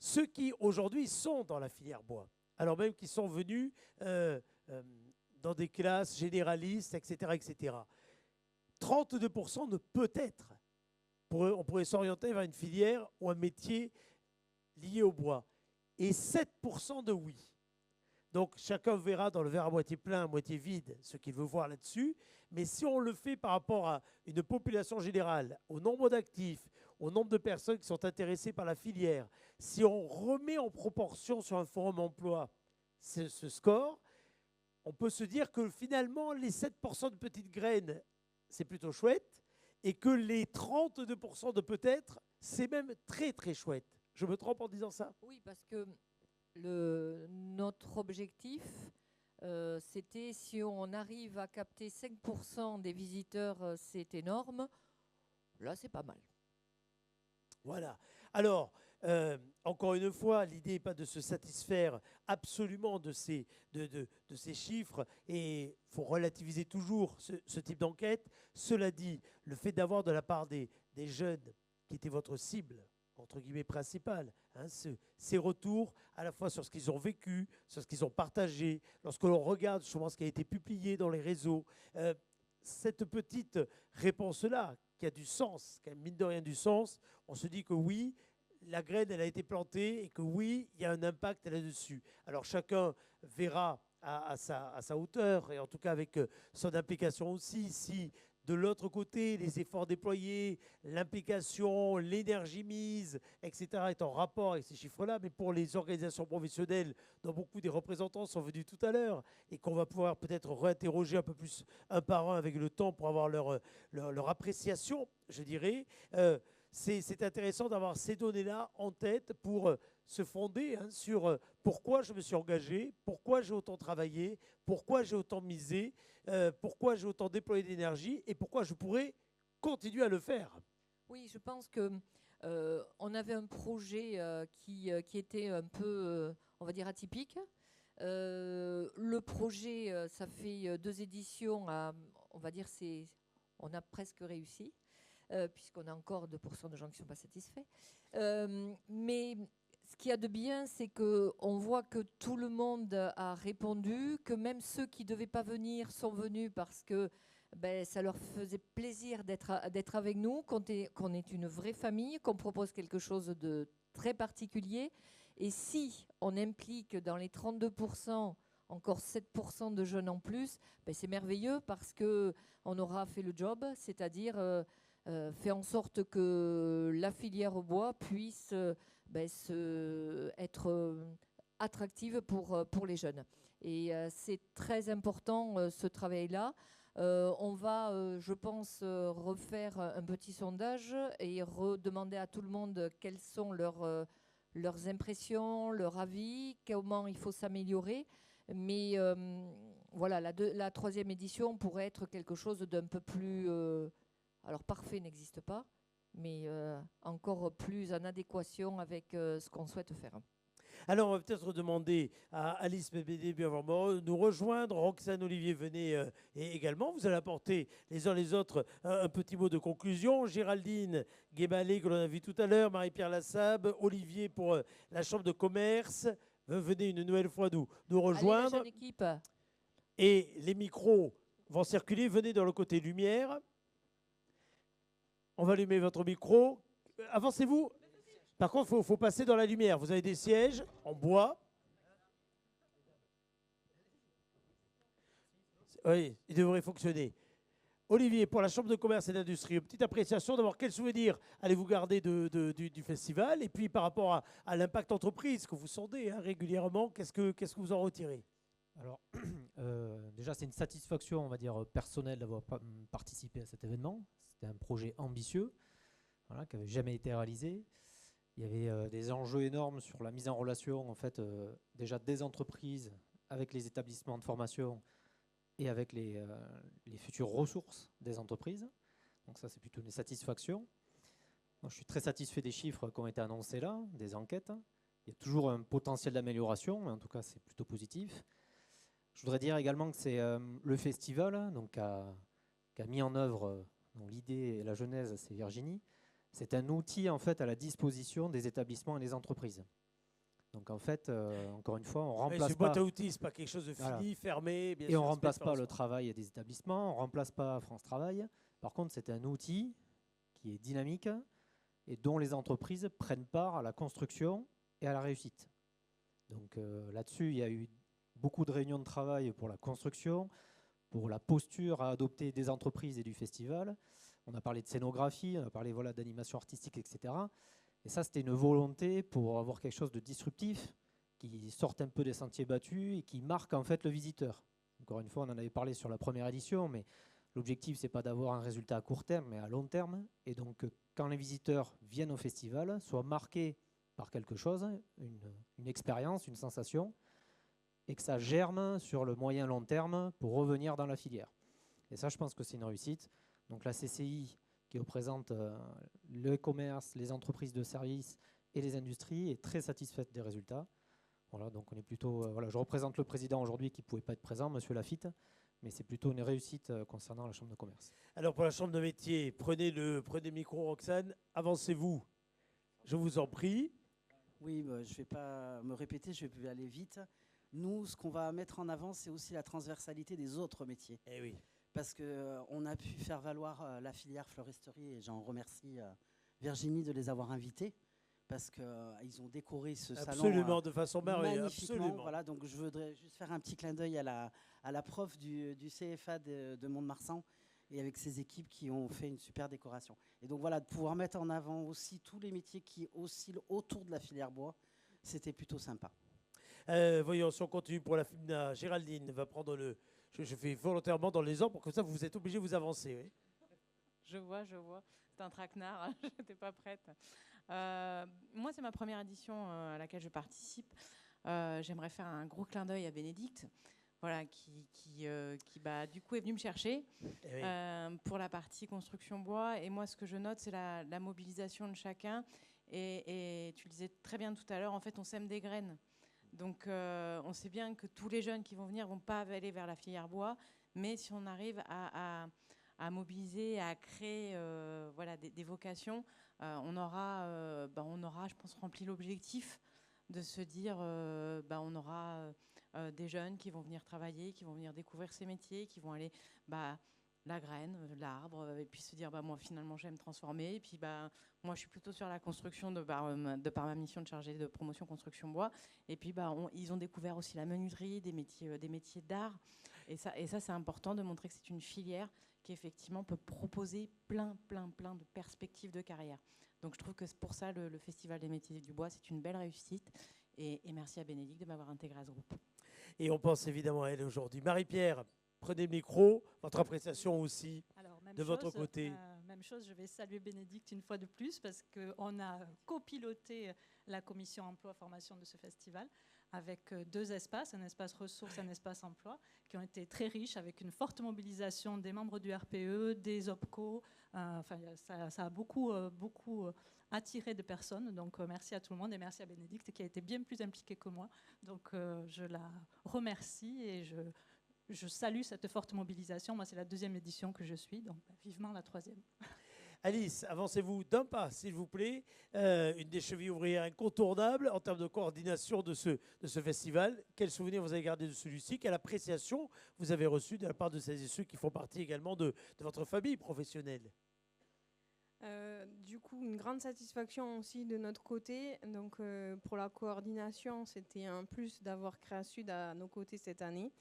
ceux qui aujourd'hui sont dans la filière bois, alors même qu'ils sont venus dans des classes généralistes, etc., etc. 32% de peut-être. On pourrait s'orienter vers une filière ou un métier lié au bois. Et 7% de oui. Donc chacun verra dans le verre à moitié plein, à moitié vide, ce qu'il veut voir là-dessus. Mais si on le fait par rapport à une population générale, au nombre d'actifs, au nombre de personnes qui sont intéressées par la filière, si on remet en proportion sur un forum emploi ce score, on peut se dire que finalement, les 7% de petites graines, c'est plutôt chouette, et que les 32% de peut-être, c'est même très très chouette. Je me trompe en disant ça? Oui, parce que notre objectif, c'était si on arrive à capter 5% des visiteurs, c'est énorme. Là, c'est pas mal. Voilà. Alors, encore une fois, l'idée n'est pas de se satisfaire absolument de ces chiffres et il faut relativiser toujours ce type d'enquête. Cela dit, le fait d'avoir de la part des jeunes, qui étaient votre cible, entre guillemets, principale, hein, ces retours à la fois sur ce qu'ils ont vécu, sur ce qu'ils ont partagé, lorsque l'on regarde souvent ce qui a été publié dans les réseaux, cette petite réponse-là, qui a du sens, qui a mine de rien du sens, on se dit que oui, la graine, elle a été plantée et que oui, il y a un impact là-dessus. Alors chacun verra à sa hauteur et en tout cas avec son implication aussi, si de l'autre côté, les efforts déployés, l'implication, l'énergie mise, etc., est en rapport avec ces chiffres-là. Mais pour les organisations professionnelles, dont beaucoup des représentants sont venus tout à l'heure, et qu'on va pouvoir peut-être réinterroger un peu plus un par un avec le temps pour avoir leur appréciation, je dirais, c'est intéressant d'avoir ces données-là en tête pour se fonder sur pourquoi je me suis engagé, pourquoi j'ai autant travaillé, pourquoi j'ai autant misé, pourquoi j'ai autant déployé d'énergie et pourquoi je pourrais continuer à le faire. Oui, je pense que on avait un projet qui était un peu, on va dire, atypique. Le projet, ça fait 2 éditions, on va dire, on a presque réussi, puisqu'on a encore 2% de gens qui ne sont pas satisfaits. Mais ce qu'il y a de bien, c'est qu'on voit que tout le monde a répondu, que même ceux qui ne devaient pas venir sont venus parce que ça leur faisait plaisir d'être avec nous, qu'on est une vraie famille, qu'on propose quelque chose de très particulier. Et si on implique dans les 32% encore 7% de jeunes en plus, c'est merveilleux parce qu'on aura fait le job, c'est-à-dire fait en sorte que la filière au bois puisse être attractive pour les jeunes. Et c'est très important ce travail-là. On va, je pense, refaire un petit sondage et redemander à tout le monde quelles sont leurs impressions, leurs avis, comment il faut s'améliorer. Mais voilà, la 3e édition pourrait être quelque chose d'un peu plus... alors parfait n'existe pas, mais encore plus en adéquation avec ce qu'on souhaite faire. Alors, on va peut-être demander à Alice Bébédé de nous rejoindre. Roxane Olivier, venez également. Vous allez apporter les uns les autres un petit mot de conclusion. Géraldine Guébalé, que l'on a vu tout à l'heure, Marie-Pierre Lassab, Olivier pour la Chambre de commerce. Venez une nouvelle fois nous rejoindre. Allez, la jeune équipe. Et les micros vont circuler. Venez dans le côté lumière. On va allumer votre micro. Avancez-vous. Par contre, il faut passer dans la lumière. Vous avez des sièges en bois. Oui, il devrait fonctionner. Olivier, pour la Chambre de commerce et d'industrie, une petite appréciation d'abord. Quel souvenir allez-vous garder du festival? Et puis par rapport à l'impact entreprise que vous sondez régulièrement, qu'est-ce que vous en retirez? Alors, déjà, c'est une satisfaction, on va dire, personnelle d'avoir participé à cet événement. C'était un projet ambitieux, voilà, qui n'avait jamais été réalisé. Il y avait des enjeux énormes sur la mise en relation, en fait, déjà des entreprises avec les établissements de formation et avec les futures ressources des entreprises. Donc ça, c'est plutôt une satisfaction. Moi, je suis très satisfait des chiffres qui ont été annoncés là, des enquêtes. Il y a toujours un potentiel d'amélioration, mais en tout cas, c'est plutôt positif. Je voudrais dire également que c'est le festival donc, qui a mis en œuvre l'idée et la genèse, c'est Virginie. C'est un outil en fait à la disposition des établissements et des entreprises. Donc en fait, encore une fois, on Ouais, remplace c'est une pas. boîte à outils, c'est pas quelque chose de fini, Voilà. fermé. Bien Et sûr, on c'est remplace pas le l'expérience. travail des établissements, on remplace pas France Travail. Par contre, c'est un outil qui est dynamique et dont les entreprises prennent part à la construction et à la réussite. Donc là-dessus, il y a eu beaucoup de réunions de travail pour la construction, pour la posture à adopter des entreprises et du festival. On a parlé de scénographie, on a parlé voilà, d'animation artistique, etc. Et ça, c'était une volonté pour avoir quelque chose de disruptif, qui sorte un peu des sentiers battus et qui marque en fait le visiteur. Encore une fois, on en avait parlé sur la première édition, mais l'objectif, c'est pas d'avoir un résultat à court terme, mais à long terme. Et donc, quand les visiteurs viennent au festival, soient marqués par quelque chose, une expérience, une sensation, et que ça germe sur le moyen long terme pour revenir dans la filière. Et ça, je pense que c'est une réussite. Donc la CCI, qui représente le commerce, les entreprises de services et les industries, est très satisfaite des résultats. Voilà, donc on est plutôt, voilà, je représente le président aujourd'hui qui ne pouvait pas être présent, Monsieur Lafitte, mais c'est plutôt une réussite concernant la Chambre de commerce. Alors pour la chambre de métier, prenez le micro, Roxane, avancez-vous. Je vous en prie. Oui, bah, je ne vais pas me répéter, je vais aller vite. Nous, ce qu'on va mettre en avant, c'est aussi la transversalité des autres métiers. Eh oui. Parce qu'on a pu faire valoir la filière fleuristerie, et j'en remercie Virginie de les avoir invités, parce qu'ils ont décoré ce salon Absolument, de façon merveilleuse. magnifiquement. Absolument. Voilà, donc je voudrais juste faire un petit clin d'œil à la prof du CFA de Mont-de-Marsan, et avec ses équipes qui ont fait une super décoration. Et donc voilà, de pouvoir mettre en avant aussi tous les métiers qui oscillent autour de la filière bois, c'était plutôt sympa. Voyons, si on continue pour la FIMNA, Géraldine va prendre le... Je fais volontairement dans les ordres pour que ça, vous êtes obligé de vous avancer. Oui. Je vois. C'est un traquenard, je n'étais pas prête. Moi, c'est ma première édition à laquelle je participe. J'aimerais faire un gros clin d'œil à Bénédicte, voilà, qui du coup est venu me chercher pour la partie construction bois. Et moi, ce que je note, c'est la mobilisation de chacun. Et tu le disais très bien tout à l'heure, en fait, on sème des graines. Donc, on sait bien que tous les jeunes qui vont venir ne vont pas aller vers la filière bois, mais si on arrive à mobiliser, à créer voilà, des vocations, on aura, je pense, rempli l'objectif de se dire on aura des jeunes qui vont venir travailler, qui vont venir découvrir ces métiers, qui vont aller la graine, l'arbre, et puis se dire moi finalement j'aime transformer, et puis moi je suis plutôt sur la construction de par ma mission de chargée de promotion construction bois, et puis ils ont découvert aussi la menuiserie, des métiers d'art, et ça c'est important de montrer que c'est une filière qui effectivement peut proposer plein de perspectives de carrière. Donc je trouve que pour ça le Festival des métiers du bois c'est une belle réussite, et merci à Bénédicte de m'avoir intégré à ce groupe. Et on pense évidemment à elle aujourd'hui. Marie-Pierre, prenez le micro, votre appréciation aussi. Alors, de votre côté. Même chose, je vais saluer Bénédicte une fois de plus parce qu'on a copiloté la commission emploi-formation de ce festival avec deux espaces, un espace ressources, un espace emploi, qui ont été très riches avec une forte mobilisation des membres du RPE, des OPCO. Ça a beaucoup attiré de personnes. Donc merci à tout le monde et merci à Bénédicte qui a été bien plus impliquée que moi. Donc je la remercie et je salue cette forte mobilisation. Moi, c'est la 2e édition que je suis, donc vivement la 3e. Alice, avancez-vous d'un pas, s'il vous plaît. Une des chevilles ouvrières incontournables en termes de coordination de ce festival. Quel souvenir vous avez gardé de celui-ci? Quelle appréciation vous avez reçue de la part de celles et ceux qui font partie également de votre famille professionnelle? Du coup, une grande satisfaction aussi de notre côté. Donc, pour la coordination, c'était un plus d'avoir Créasud à nos côtés cette année.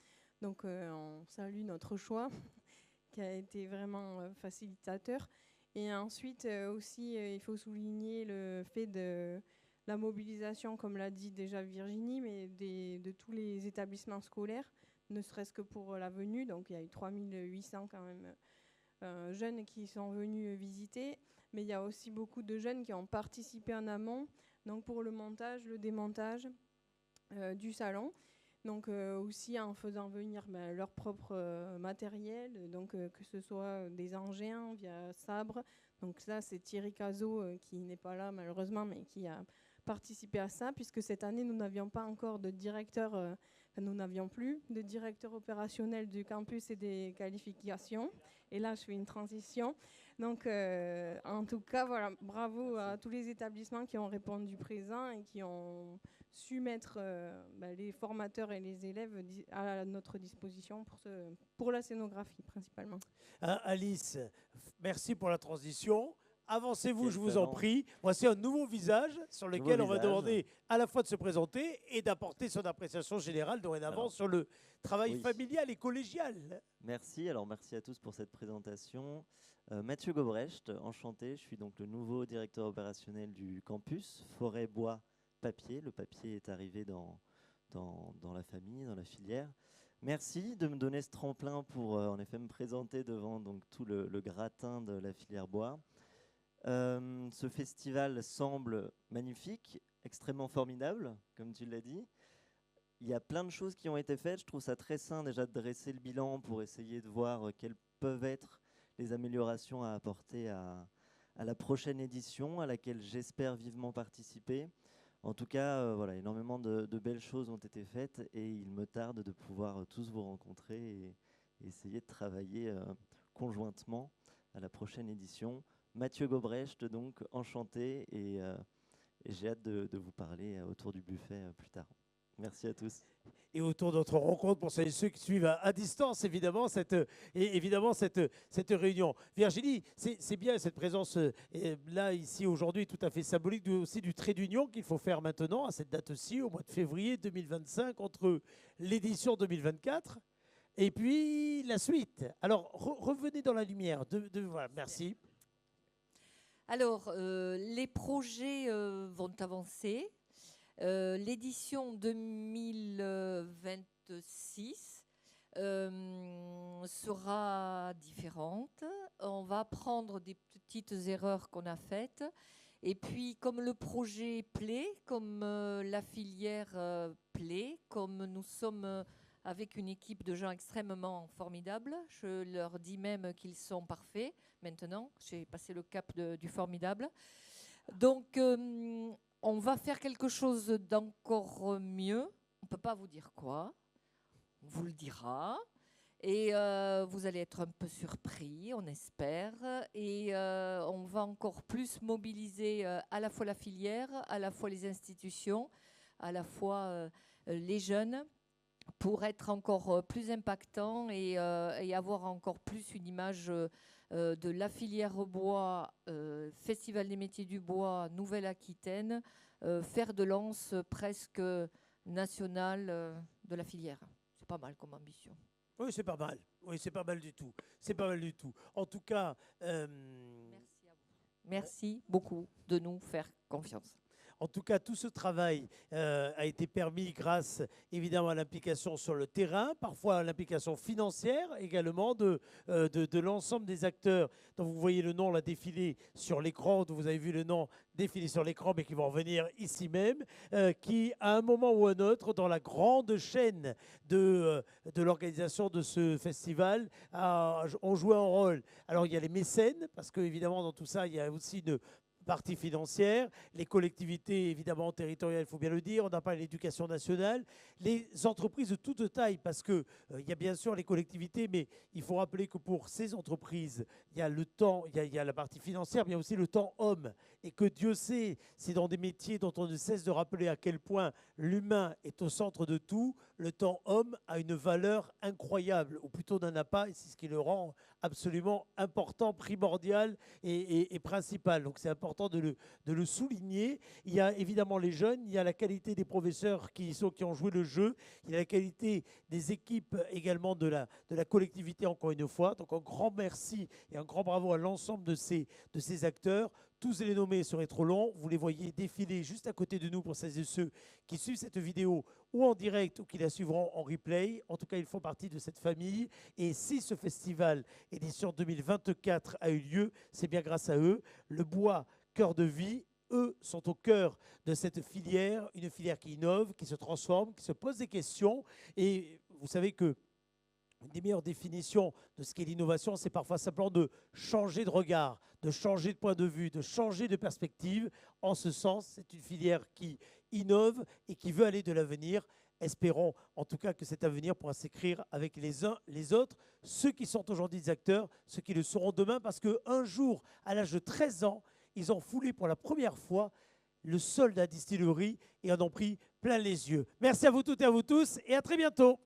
Donc, on salue notre choix qui a été vraiment facilitateur. Et ensuite, aussi, il faut souligner le fait de la mobilisation, comme l'a dit déjà Virginie, mais de tous les établissements scolaires, ne serait-ce que pour la venue. Donc, il y a eu 3800 quand même jeunes qui sont venus visiter. Mais il y a aussi beaucoup de jeunes qui ont participé en amont, donc pour le montage, le démontage du salon. Donc aussi en faisant venir leur propre matériel, donc que ce soit des engins via sabre. Donc ça, c'est Thierry Cazot qui n'est pas là malheureusement, mais qui a participé à ça, puisque cette année, nous n'avions pas encore de directeur nous n'avions plus de directeur opérationnel du campus et des qualifications. Et là, je fais une transition. Donc, en tout cas, voilà, bravo à tous les établissements qui ont répondu présent et qui ont su mettre les formateurs et les élèves à notre disposition pour la scénographie principalement. Alice, merci pour la transition. Avancez-vous, Quel je vous talent. en prie. Voici un nouveau visage sur lequel on va visage. demander à la fois de se présenter et d'apporter son appréciation générale dorénavant Alors, sur le travail oui. familial et collégial. Merci, alors merci à tous pour cette présentation. Mathieu Gobrecht, enchanté, je suis donc le nouveau directeur opérationnel du campus Forêt, Bois, Papier. Le papier est arrivé dans la famille, dans la filière. Merci de me donner ce tremplin pour en effet me présenter devant donc, tout le gratin de la filière bois. Ce festival semble magnifique, extrêmement formidable, comme tu l'as dit. Il y a plein de choses qui ont été faites. Je trouve ça très sain déjà de dresser le bilan pour essayer de voir quelles peuvent être les améliorations à apporter à la prochaine édition, à laquelle j'espère vivement participer. En tout cas, voilà, énormément de belles choses ont été faites et il me tarde de pouvoir tous vous rencontrer et essayer de travailler conjointement à la prochaine édition. Mathieu Gobrecht, donc, enchanté et j'ai hâte de vous parler autour du buffet plus tard. Merci à tous. Et autour de notre rencontre, pour celles et ceux qui suivent à distance, évidemment, cette réunion. Virginie, c'est bien cette présence là, ici, aujourd'hui, tout à fait symbolique aussi du trait d'union qu'il faut faire maintenant, à cette date-ci, au mois de février 2025, entre l'édition 2024 et puis la suite. Alors, revenez dans la lumière. Voilà, merci. Alors, les projets vont avancer. L'édition 2026 sera différente. On va prendre des petites erreurs qu'on a faites. Et puis, comme le projet plaît, comme la filière plaît, comme nous sommes avec une équipe de gens extrêmement formidables, je leur dis même qu'ils sont parfaits maintenant. J'ai passé le cap du formidable. Donc, on va faire quelque chose d'encore mieux. On ne peut pas vous dire quoi. On vous le dira. Et vous allez être un peu surpris, on espère. Et on va encore plus mobiliser à la fois la filière, à la fois les institutions, à la fois les jeunes, pour être encore plus impactant et avoir encore plus une image de la filière bois, Festival des métiers du bois, Nouvelle-Aquitaine, faire de lance presque nationale de la filière. C'est pas mal comme ambition. Oui, c'est pas mal. Oui, c'est pas mal du tout. C'est pas mal du tout. En tout cas... Merci à vous. Merci beaucoup de nous faire confiance. En tout cas, tout ce travail a été permis grâce évidemment à l'implication sur le terrain, parfois à l'implication financière également de l'ensemble des acteurs dont vous voyez le nom là défiler sur l'écran, dont vous avez vu le nom défiler sur l'écran, mais qui vont revenir ici même, qui à un moment ou un autre, dans la grande chaîne de l'organisation de ce festival, ont joué un rôle. Alors il y a les mécènes, parce qu'évidemment dans tout ça, il y a aussi une partie financière, les collectivités évidemment territoriales, il faut bien le dire, on n'a pas l'éducation nationale, les entreprises de toute taille, parce que il y a bien sûr les collectivités, mais il faut rappeler que pour ces entreprises, il y a le temps, il y a la partie financière, mais il y a aussi le temps homme, et que Dieu sait, c'est dans des métiers dont on ne cesse de rappeler à quel point l'humain est au centre de tout, le temps homme a une valeur incroyable, ou plutôt n'en a pas, et c'est ce qui le rend absolument important, primordial et principal. Donc c'est important de le souligner. Il y a évidemment les jeunes, il y a la qualité des professeurs qui ont joué le jeu, il y a la qualité des équipes également de la collectivité, encore une fois. Donc un grand merci et un grand bravo à l'ensemble de ces acteurs. Tous les nommés seraient trop longs. Vous les voyez défiler juste à côté de nous pour celles et ceux qui suivent cette vidéo ou en direct ou qui la suivront en replay. En tout cas, ils font partie de cette famille. Et si ce festival édition 2024 a eu lieu, c'est bien grâce à eux. Le bois, cœur de vie, eux sont au cœur de cette filière, une filière qui innove, qui se transforme, qui se pose des questions. Et vous savez que une des meilleures définitions de ce qu'est l'innovation, c'est parfois simplement de changer de regard, de changer de point de vue, de changer de perspective. En ce sens, c'est une filière qui innove et qui veut aller de l'avenir. espérons en tout cas que cet avenir pourra s'écrire avec les uns les autres, ceux qui sont aujourd'hui des acteurs, ceux qui le seront demain, parce qu'un jour, à l'âge de 13 ans, ils ont foulé pour la première fois le sol de la distillerie et en ont pris plein les yeux. Merci à vous toutes et à vous tous et à très bientôt.